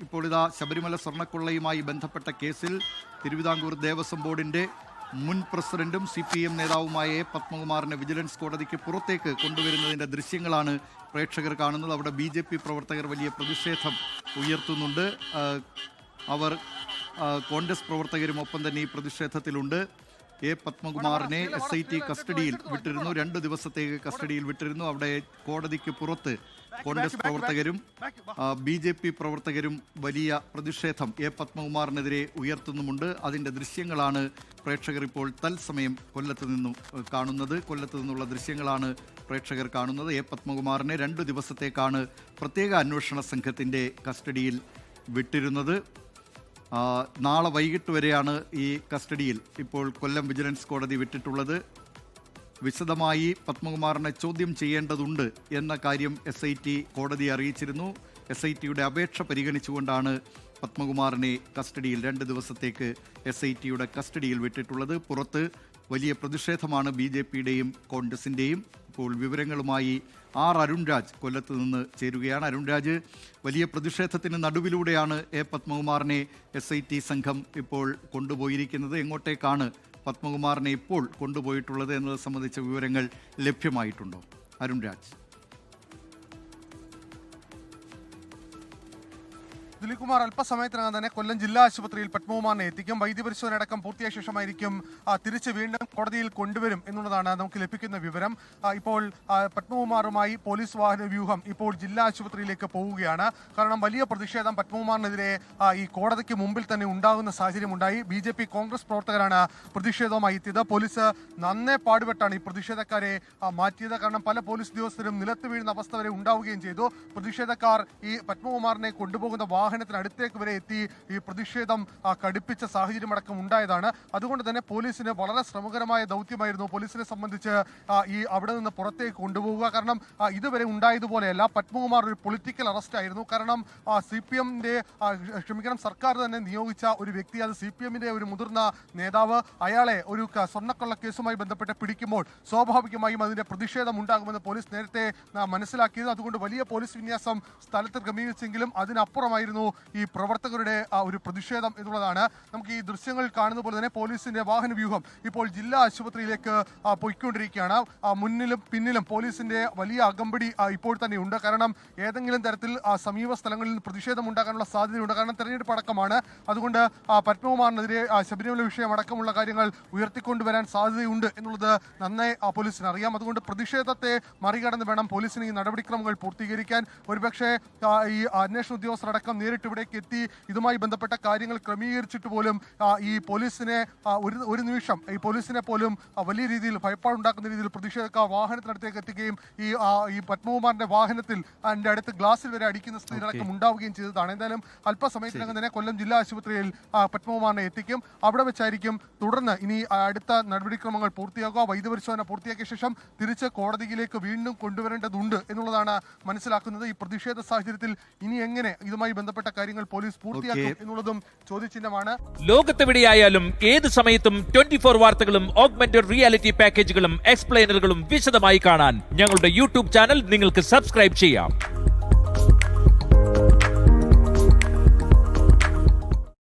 ഇപ്പോൾ ഇതാ ശബരിമല സ്വർണ്ണക്കൊള്ളയുമായി ബന്ധപ്പെട്ട കേസിൽ തിരുവിതാംകൂർ ദേവസ്വം ബോർഡിന്റെ മുൻ പ്രസിഡന്റും CPM നേതാവുമായ എ പത്മകുമാറിനെ വിജിലൻസ് കോടതിക്ക് പുറത്തേക്ക് കൊണ്ടുവരുന്നതിൻ്റെ ദൃശ്യങ്ങളാണ് പ്രേക്ഷകർ കാണുന്നത്. അവിടെ BJP പ്രവർത്തകർ വലിയ പ്രതിഷേധം ഉയർത്തുന്നുണ്ട്. അവർ കോൺഗ്രസ് പ്രവർത്തകരും ഒപ്പം തന്നെ ഈ പ്രതിഷേധത്തിലുണ്ട്. എ പത്മകുമാറിനെ SIT കസ്റ്റഡിയിൽ വിട്ടിരുന്നു. 2 ദിവസത്തേക്ക് കസ്റ്റഡിയിൽ വിട്ടിരുന്നു. അവിടെ കോടതിക്ക് പുറത്ത് കോൺഗ്രസ് പ്രവർത്തകരും BJP പ്രവർത്തകരും വലിയ പ്രതിഷേധം എ പത്മകുമാറിനെതിരെ ഉയർത്തുന്നുമുണ്ട്. അതിൻ്റെ ദൃശ്യങ്ങളാണ് പ്രേക്ഷകർ ഇപ്പോൾ തത്സമയം കൊല്ലത്ത് നിന്നുള്ള ദൃശ്യങ്ങളാണ് പ്രേക്ഷകർ കാണുന്നത്. എ പത്മകുമാറിനെ 2 ദിവസത്തേക്കാണ് പ്രത്യേക അന്വേഷണ സംഘത്തിൻ്റെ കസ്റ്റഡിയിൽ വിട്ടിരുന്നത്. നാളെ വൈകിട്ട് വരെയാണ് ഈ കസ്റ്റഡിയിൽ ഇപ്പോൾ കൊല്ലം വിജിലൻസ് കോടതി വിട്ടിട്ടുള്ളത്. വിശദമായി പത്മകുമാറിനെ ചോദ്യം ചെയ്യേണ്ടതുണ്ട് എന്ന കാര്യം SIT കോടതിയെ അറിയിച്ചിരുന്നു. SITയുടെ അപേക്ഷ പരിഗണിച്ചുകൊണ്ടാണ് പത്മകുമാറിനെ കസ്റ്റഡിയിൽ 2 ദിവസത്തേക്ക് SITയുടെ കസ്റ്റഡിയിൽ വിട്ടിട്ടുള്ളത്. പുറത്ത് വലിയ പ്രതിഷേധമാണ് BJPയുടെയും കോൺഗ്രസിൻ്റെയും. ഇപ്പോൾ വിവരങ്ങളുമായി അരുൺരാജ് കൊല്ലത്ത് നിന്ന് ചേരുകയാണ്. അരുൺരാജ്, വലിയ പ്രതിഷേധത്തിന് നടുവിലൂടെയാണ് എ പത്മകുമാറിനെ SIT സംഘം ഇപ്പോൾ കൊണ്ടുപോയിരിക്കുന്നത്. എങ്ങോട്ടേക്കാണ് പത്മകുമാറിനെ ഇപ്പോൾ കൊണ്ടുപോയിട്ടുള്ളത് എന്നത് സംബന്ധിച്ച വിവരങ്ങൾ ലഭ്യമായിട്ടുണ്ടോ അരുൺരാജ്? ദിലീപ് കുമാർ, അല്പസമയത്തിനകം തന്നെ കൊല്ലം ജില്ലാ ആശുപത്രിയിൽ പത്മകുമാറിനെ എത്തിക്കും. വൈദ്യപരിശോധന അടക്കം പൂർത്തിയായ ശേഷമായിരിക്കും തിരിച്ച് വീണ്ടും കോടതിയിൽ കൊണ്ടുവരും എന്നുള്ളതാണ് നമുക്ക് ലഭിക്കുന്ന വിവരം. ഇപ്പോൾ പത്മകുമാറുമായി പോലീസ് വാഹന വ്യൂഹം ഇപ്പോൾ ജില്ലാ ആശുപത്രിയിലേക്ക് പോവുകയാണ്. കാരണം വലിയ പ്രതിഷേധം പത്മകുമാറിനെതിരെ ഈ കോടതിക്ക് മുമ്പിൽ തന്നെ ഉണ്ടാകുന്ന സാഹചര്യം ഉണ്ടായി. BJP കോൺഗ്രസ് പ്രവർത്തകരാണ് പ്രതിഷേധവുമായി എത്തിയത്. പോലീസ് നന്നേ പാടുപെട്ടാണ് ഈ പ്രതിഷേധക്കാരെ മാറ്റിയത്. കാരണം പല പോലീസ് ഉദ്യോഗസ്ഥരും നിലത്ത് വീഴുന്ന അവസ്ഥ വരെ ഉണ്ടാവുകയും ചെയ്തു. പ്രതിഷേധക്കാർ ഈ പത്മകുമാറിനെ കൊണ്ടുപോകുന്ന വാഹനത്തിനടുത്തേക്ക് വരെ എത്തി ഈ പ്രതിഷേധം കടുപ്പിച്ച സാഹചര്യമടക്കം ഉണ്ടായതാണ്. അതുകൊണ്ട് തന്നെ പോലീസിന് വളരെ ശ്രമകരമായ ദൗത്യമായിരുന്നു പോലീസിനെ സംബന്ധിച്ച് ഈ അവിടെ നിന്ന് പുറത്തേക്ക് കൊണ്ടുപോവുക. കാരണം ഇതുവരെ ഉണ്ടായതുപോലെയല്ല, പത്മകുമാർ ഒരു പൊളിറ്റിക്കൽ അറസ്റ്റ് ആയിരുന്നു. കാരണം സർക്കാർ തന്നെ നിയോഗിച്ച ഒരു വ്യക്തി, അത് CPMന്റെ ഒരു മുതിർന്ന നേതാവ്, അയാളെ ഒരു സ്വർണ്ണക്കൊള്ള കേസുമായി ബന്ധപ്പെട്ട് പിടിക്കുമ്പോൾ സ്വാഭാവികമായും അതിന്റെ പ്രതിഷേധം ഉണ്ടാകുമെന്ന് പോലീസ് നേരത്തെ മനസ്സിലാക്കിയത്. അതുകൊണ്ട് വലിയ പോലീസ് വിന്യാസം സ്ഥലത്ത് ക്രമീകരിച്ചെങ്കിലും അതിനപ്പുറമായിരുന്നു ഈ പ്രവർത്തകരുടെ ഒരു പ്രതിഷേധം എന്നുള്ളതാണ്. നമുക്ക് ഈ ദൃശ്യങ്ങൾ കാണുന്ന പോലെ തന്നെ പോലീസിന്റെ വാഹന വ്യൂഹം ഇപ്പോൾ ജില്ലാ ആശുപത്രിയിലേക്ക് പോയിക്കൊണ്ടിരിക്കുകയാണ്. മുന്നിലും പിന്നിലും പോലീസിന്റെ വലിയ അകമ്പടി ഇപ്പോൾ തന്നെ ഉണ്ട്. കാരണം ഏതെങ്കിലും തരത്തിൽ സമീപ സ്ഥലങ്ങളിൽ പ്രതിഷേധം ഉണ്ടാകാനുള്ള സാധ്യതയുണ്ട്. കാരണം തെരഞ്ഞെടുപ്പ് അടക്കമാണ്. അതുകൊണ്ട് പത്മകുമാറിനെതിരെ ശബരിമല വിഷയം അടക്കമുള്ള കാര്യങ്ങൾ ഉയർത്തിക്കൊണ്ടുവരാൻ സാധ്യതയുണ്ട് എന്നുള്ളത് നന്നായി പോലീസിന് അറിയാം. അതുകൊണ്ട് പ്രതിഷേധത്തെ മറികടന്ന് വേണം പോലീസിന് ഈ നടപടിക്രമങ്ങൾ പൂർത്തീകരിക്കാൻ. ഒരുപക്ഷെ ഈ അന്വേഷണ ഉദ്യോഗസ്ഥരടക്കം നേരിട്ട് ഇവിടേക്ക് എത്തി ഇതുമായി ബന്ധപ്പെട്ട കാര്യങ്ങൾ ക്രമീകരിച്ചിട്ട് പോലും ഈ പോലീസിനെ ഒരു നിമിഷം ഈ പോലീസിനെ പോലും വലിയ രീതിയിൽ ഭയപ്പാടുണ്ടാക്കുന്ന രീതിയിൽ പ്രതിഷേധക്കാർ വാഹനത്തിനടുത്തേക്ക് എത്തുകയും ഈ പത്മകുമാറിന്റെ വാഹനത്തിൽ അതിന്റെ അടുത്ത് ഗ്ലാസിൽ വരെ അടിക്കുന്ന സ്ഥിതി അടക്കം ഉണ്ടാവുകയും ചെയ്തതാണ്. എന്തായാലും അല്പസമയത്തിനകം തന്നെ കൊല്ലം ജില്ലാ ആശുപത്രിയിൽ പത്മകുമാറിനെ എത്തിക്കും. അവിടെ വെച്ചായിരിക്കും തുടർന്ന് ഇനി അടുത്ത നടപടിക്രമങ്ങൾ പൂർത്തിയാക്കുക. വൈദ്യപരിശോധന പൂർത്തിയാക്കിയ ശേഷം തിരിച്ച് കോടതിയിലേക്ക് വീണ്ടും കൊണ്ടുവരേണ്ടതുണ്ട് എന്നുള്ളതാണ് മനസ്സിലാക്കുന്നത്. ഈ പ്രതിഷേധ സാഹചര്യത്തിൽ ഇനി എങ്ങനെ ഇതുമായി ബന്ധപ്പെട്ട കാര്യങ്ങൾ പോലീസ് പൂർത്തിയാക്കും എന്നുള്ളതും ചോദ്യചിഹ്നമാണ്. ലോകത്തെവിടെയായാലും ഏത് സമയത്തും 24 വാർത്തകളും ഓഗ്മെന്റഡ് റിയാലിറ്റി പാക്കേജുകളും എക്സ്പ്ലെയിനറുകളും വിശദമായി കാണാൻ ഞങ്ങളുടെ YouTube ചാനൽ നിങ്ങൾക്ക് സബ്സ്ക്രൈബ് ചെയ്യാം.